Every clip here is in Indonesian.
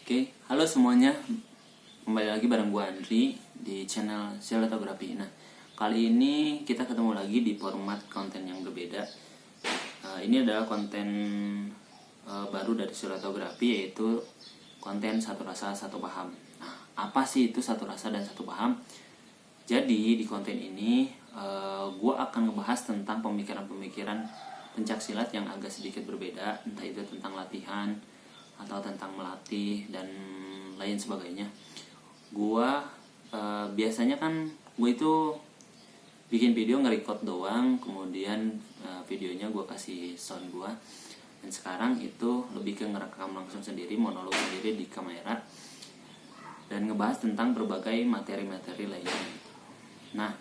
Oke, halo semuanya. Kembali lagi bareng gue Andri di channel Silatografi. Nah, kali ini kita ketemu lagi di format konten yang berbeda. Ini adalah konten baru dari Silatografi, yaitu konten satu rasa satu paham. Nah, apa sih itu satu rasa dan satu paham? Jadi di konten ini gue akan ngebahas tentang pemikiran-pemikiran pencaksilat yang agak sedikit berbeda, entah itu tentang latihan atau tentang melatih dan lain sebagainya. Gua biasanya kan gue itu bikin video nge-record doang, kemudian videonya gue kasih sound gue. Dan sekarang itu lebih ke ngerekam langsung sendiri, monolog sendiri di kamera dan ngebahas tentang berbagai materi-materi lainnya. Nah,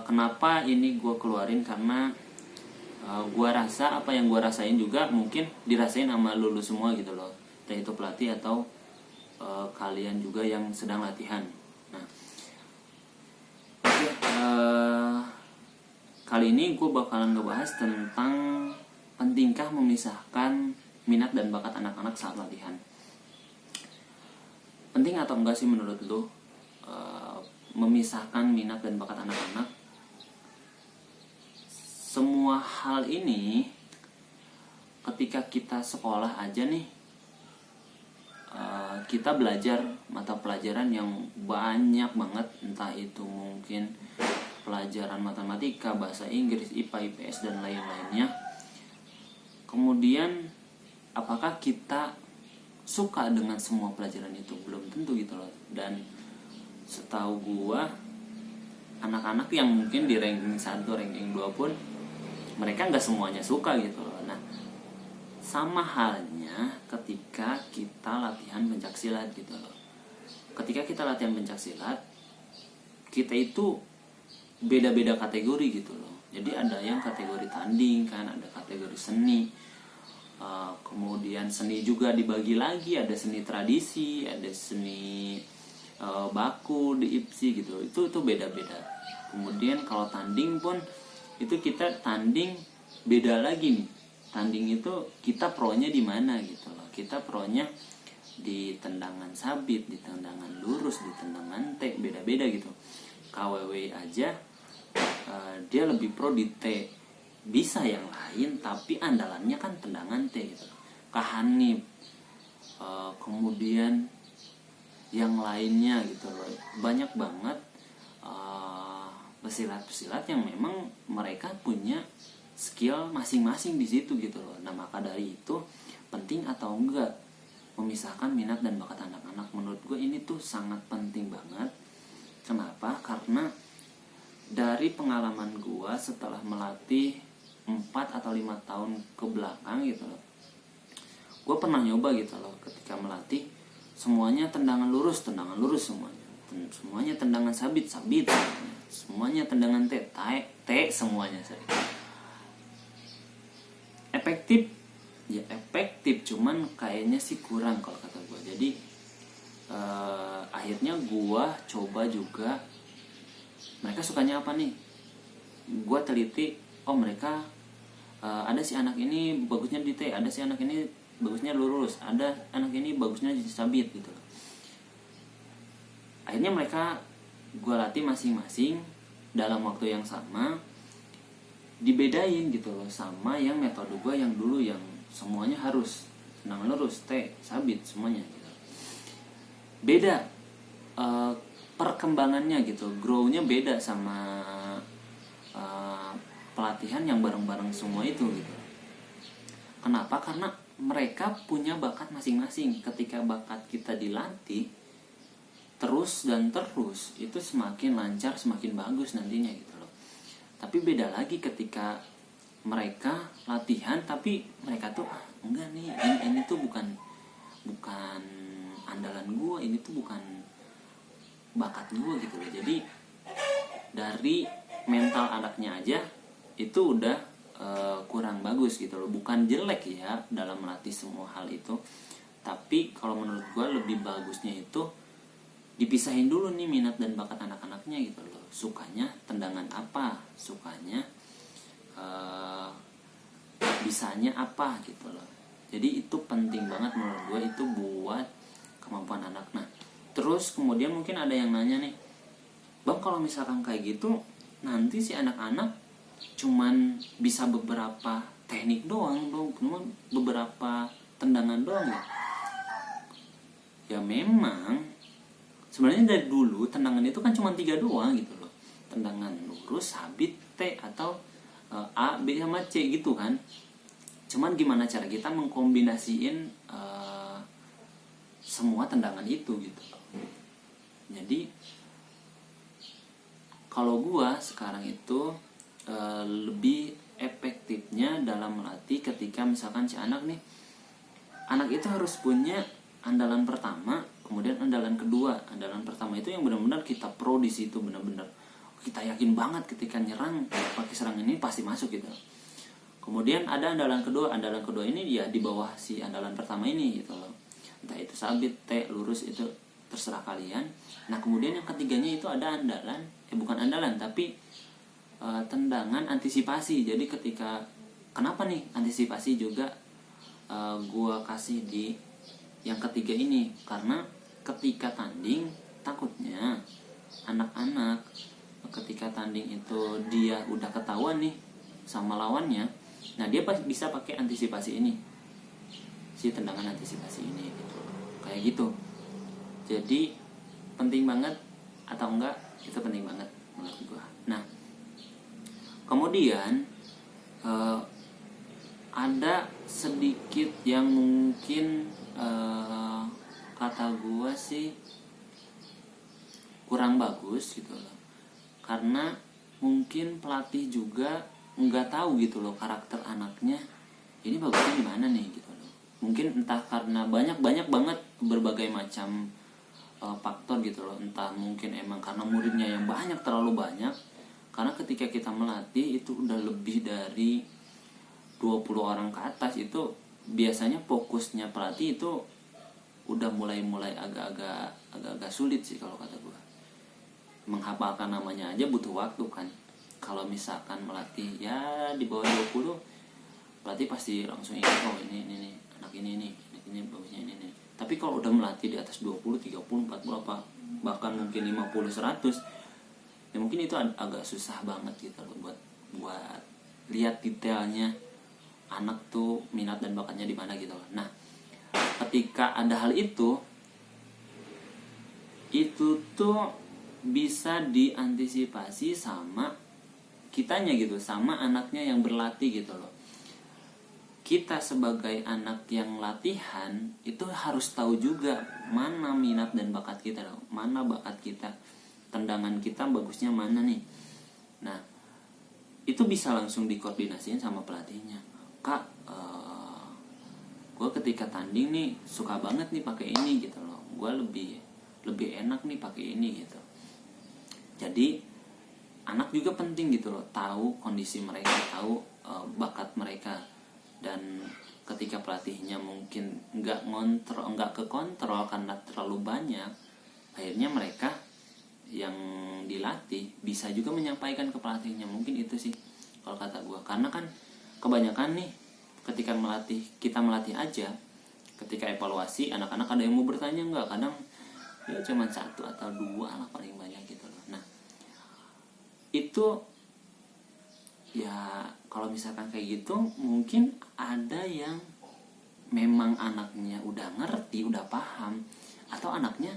kenapa ini gue keluarin? Karena gue rasa apa yang gue rasain juga mungkin dirasain sama lulu semua gitu loh, entah itu pelatih atau kalian juga yang sedang latihan. Nah, kali ini gue bakalan ngebahas tentang pentingkah memisahkan minat dan bakat anak-anak saat latihan. Penting atau enggak sih menurut lo memisahkan minat dan bakat anak-anak? Semua hal ini ketika kita sekolah aja nih, kita belajar mata pelajaran yang banyak banget, entah itu mungkin pelajaran matematika, bahasa Inggris, IPA, IPS dan lain-lainnya. Kemudian apakah kita suka dengan semua pelajaran itu? Belum tentu gitu loh. Dan setahu gua, anak-anak yang mungkin di ranking 1, ranking 2 pun mereka nggak semuanya suka gitu loh. Nah, sama halnya ketika kita latihan pencaksilat gitu loh. Ketika kita latihan pencaksilat, kita itu beda-beda kategori gitu loh. Jadi ada yang kategori tanding kan, ada kategori seni. Kemudian seni juga dibagi lagi, ada seni tradisi, ada seni baku di IPSI gitu. Itu beda-beda. Kemudian kalau tanding pun itu kita tanding beda lagi nih. Tanding itu kita pronya di mana gitu loh. Kita pronya di tendangan sabit, di tendangan lurus, di tendangan T, beda-beda gitu. KWW aja dia lebih pro di T. Bisa yang lain tapi andalannya kan tendangan T gitu. Kahanif, kemudian yang lainnya gitu loh. Banyak banget pesilat-pesilat yang memang mereka punya skill masing-masing di situ gitu loh. Nah, maka dari itu penting atau enggak memisahkan minat dan bakat anak-anak? Menurut gue ini tuh sangat penting banget. Kenapa? Karena dari pengalaman gue setelah melatih 4 atau 5 tahun ke belakang gitu loh, gue pernah nyoba gitu loh, ketika melatih semuanya tendangan lurus semuanya tendangan sabit semuanya tendangan T semuanya. Efektif cuman kayaknya sih kurang kalau kata gue. Jadi akhirnya gue coba juga, mereka sukanya apa nih, gue teliti. Oh, mereka ada si anak ini bagusnya di T, ada si anak ini bagusnya lurus, ada anak ini bagusnya di sabit gitu. Akhirnya mereka gue latih masing-masing dalam waktu yang sama, dibedain gitu loh sama yang metode gue yang dulu yang semuanya harus tendangan lurus, T, sabit semuanya gitu. Beda perkembangannya gitu, grow-nya beda sama pelatihan yang bareng-bareng semua itu gitu. Kenapa? Karena mereka punya bakat masing-masing. Ketika bakat kita dilatih terus dan terus, itu semakin lancar, semakin bagus nantinya gitu loh. Tapi beda lagi ketika mereka latihan tapi mereka tuh enggak nih, ini tuh bukan andalan gue, ini tuh bukan bakat gue gitu loh. Jadi dari mental anaknya aja itu udah kurang bagus gitu loh. Bukan jelek ya dalam melatih semua hal itu, tapi kalau menurut gue lebih bagusnya itu dipisahin dulu nih minat dan bakat anak-anaknya gitu loh. Sukanya tendangan apa, sukanya bisanya apa gitu loh. Jadi itu penting banget menurut gue, itu buat kemampuan anak. Nah terus kemudian mungkin ada yang nanya nih, Bang kalau misalkan kayak gitu nanti si anak-anak cuman bisa beberapa teknik doang dong, cuman beberapa tendangan doang ya. Ya memang sebenarnya dari dulu tendangan itu kan cuma 3 doang gitu loh. Tendangan lurus, sabit, T atau A, B sama C gitu kan. Cuman gimana cara kita mengkombinasiin semua tendangan itu gitu. Jadi kalau gua sekarang itu lebih efektifnya dalam melatih ketika misalkan si anak itu harus punya andalan pertama, kemudian andalan kedua. Andalan pertama itu yang benar-benar kita pro di situ, benar-benar kita yakin banget ketika nyerang pakai serangan ini pasti masuk gitu. Kemudian ada andalan kedua. Andalan kedua ini ya di bawah si andalan pertama ini gitu loh. Entah itu sabit, T, lurus, itu terserah kalian. Nah kemudian yang ketiganya itu ada andalan, bukan andalan tapi tendangan antisipasi. Jadi ketika kenapa nih antisipasi juga gua kasih di yang ketiga ini, karena ketika tanding takutnya anak-anak ketika tanding itu dia udah ketahuan nih sama lawannya, nah dia bisa pakai antisipasi ini, si tendangan antisipasi ini gitu. Kayak gitu. Jadi penting banget atau enggak, itu penting banget menurut gua. Nah kemudian ada sedikit yang mungkin kata gue sih kurang bagus gitu loh, karena mungkin pelatih juga nggak tahu gitu loh karakter anaknya ini bagusnya gimana nih gitu loh. Mungkin entah karena banyak banget berbagai macam faktor gitu loh, entah mungkin emang karena muridnya yang banyak, terlalu banyak. Karena ketika kita melatih itu udah lebih dari 20 orang ke atas, itu biasanya fokusnya pelatih itu udah mulai agak sulit sih kalau kata gue. Menghafalkan namanya aja butuh waktu kan. Kalau misalkan melatih ya di bawah 20, pelatih pasti langsung ingat, oh ini anak ini bagusnya ini. Tapi kalau udah melatih di atas 20, 30, 40 apa bahkan mungkin 50, 100, ya mungkin itu agak susah banget gitu loh buat lihat detailnya anak tuh minat dan bakatnya di mana gitu loh. Nah, ketika ada hal itu tuh bisa diantisipasi sama kitanya gitu, sama anaknya yang berlatih gitu loh. Kita sebagai anak yang latihan itu harus tahu juga mana minat dan bakat kita loh, mana bakat kita, tendangan kita bagusnya mana nih. Nah, itu bisa langsung dikoordinasiin sama pelatihnya. Kak, gue ketika tanding nih suka banget nih pakai ini gitu loh, gue lebih enak nih pakai ini gitu. Jadi anak juga penting gitu loh, tahu kondisi mereka, tahu bakat mereka. Dan ketika pelatihnya mungkin nggak kekontrol karena terlalu banyak, akhirnya mereka yang dilatih bisa juga menyampaikan ke pelatihnya. Mungkin itu sih kalau kata gue, karena kan kebanyakan nih ketika kita melatih aja, ketika evaluasi anak-anak ada yang mau bertanya nggak, kadang ya cuma 1 atau 2 lah paling banyak gitu loh. Nah itu ya kalau misalkan kayak gitu mungkin ada yang memang anaknya udah ngerti, udah paham, atau anaknya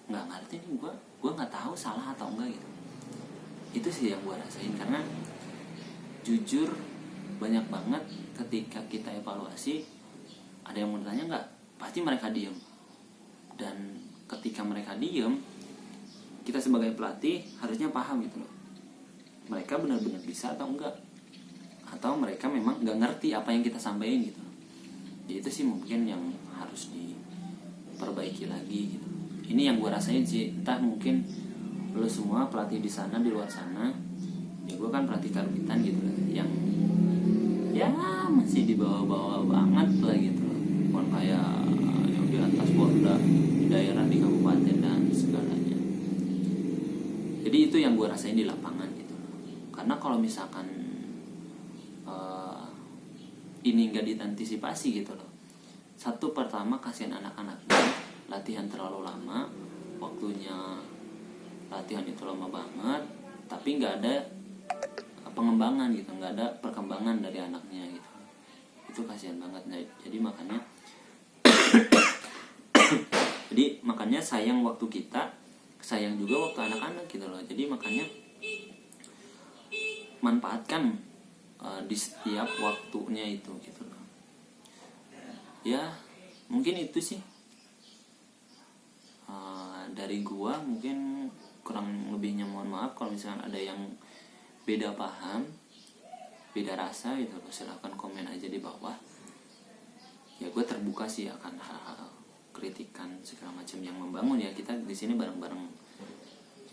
nggak ngerti nih, gue nggak tahu salah atau enggak gitu. Itu sih yang gue rasain, karena jujur banyak banget ketika kita evaluasi ada yang mau tanya nggak, pasti mereka diem. Dan ketika mereka diem, kita sebagai pelatih harusnya paham gitu loh, mereka benar-benar bisa atau enggak, atau mereka memang nggak ngerti apa yang kita sampaikan gitu. Jadi itu sih mungkin yang harus diperbaiki lagi gitu. Ini yang gue rasain sih, entah mungkin lo semua pelatih di sana, di luar sana, ya gue kan pelatih karbitan gitu lah, yang ya masih di bawah-bawah banget lah gitu loh, bukan kayak yang di atas Porda, di daerah, di kabupaten dan segalanya. Jadi itu yang gue rasain di lapangan gitu loh. Karena kalau misalkan ini nggak diantisipasi gitu loh, satu, pertama kasihan anak-anaknya, latihan terlalu lama, waktunya latihan itu lama banget, tapi nggak ada pengembangan gitu, nggak ada perkembangan dari anaknya gitu. Itu kasihan banget. Nah, jadi makanya sayang waktu kita, sayang juga waktu anak-anak gitu loh. Jadi makanya manfaatkan di setiap waktunya itu gitu loh. Ya mungkin itu sih dari gua. Mungkin kurang lebihnya mohon maaf kalau misalkan ada yang beda paham, beda rasa gitu loh. Silahkan komen aja di bawah. Ya gue terbuka sih akan hal-hal kritikan segala macam yang membangun ya. Kita di sini bareng-bareng,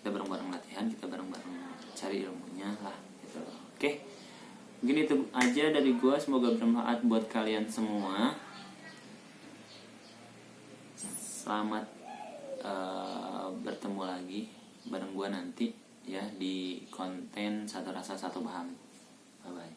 kita bareng-bareng latihan, kita bareng-bareng cari ilmunya lah gitu loh. Oke, mungkin itu aja dari gue. Semoga bermanfaat buat kalian semua. Selamat bertemu lagi bareng gue nanti ya di konten Satu Rasa Satu Paham. Bye bye.